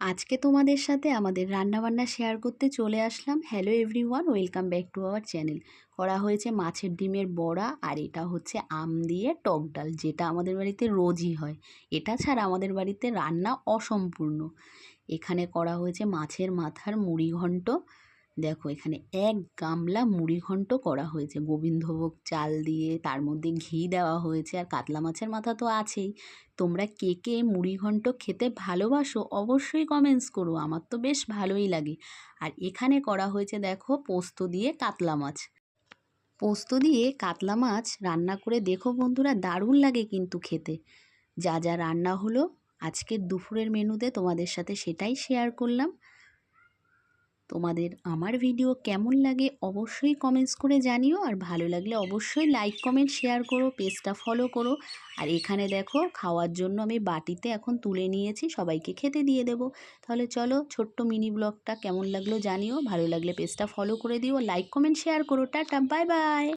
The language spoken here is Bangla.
আজকে তোমাদের সাথে আমাদের রান্নাবান্না শেয়ার করতে চলে আসলাম। Hello everyone, welcome back to our channel. করা হয়েছে মাছের ডিমের বড়া, আর এটা হচ্ছে আম দিয়ে টক ডাল, যেটা আমাদের বাড়িতে রোজই হয়। এটা ছাড়া আমাদের বাড়িতে রান্না অসম্পূর্ণ। এখানে করা হয়েছে মাছের মাথার মুড়ি ঘন্ট। দেখো, এখানে 1 গামলা মুড়ি ঘন্ট করা হয়েছে গোবিন্দভোগ চাল দিয়ে, তার মধ্যে ঘি দেওয়া হয়েছে, আর কাতলা মাছের মাথা তো আছেই। তোমরা কে কে মুড়ি ঘন্ট খেতে ভালোবাসো অবশ্যই কমেন্টস করো, আমার তো বেশ ভালোই লাগে। আর এখানে করা হয়েছে দেখো পোস্ত দিয়ে কাতলা মাছ। পোস্ত দিয়ে কাতলা মাছ রান্না করে দেখো বন্ধুরা, দারুণ লাগে কিন্তু খেতে। যা যা রান্না হলো আজকের দুপুরের মেনুতে তোমাদের সাথে সেটাই শেয়ার করলাম। তোমাদের আমার ভিডিও কেমন লাগে অবশ্যই কমেন্টস করে জানিও, আর ভালো লাগলে অবশ্যই লাইক কমেন্ট শেয়ার করো, পেজটা ফলো করো। আর এখানে দেখো খাওয়ার জন্য আমি বাটিতে এখন তুলে নিয়েছি, সবাইকে খেতে দিয়ে দেব। তাহলে চলো, ছোট্ট মিনি ব্লগটা কেমন লাগলো জানিও, ভালো লাগলে পেজটা ফলো করে দিও, লাইক কমেন্ট শেয়ার করো। Tata, bye bye.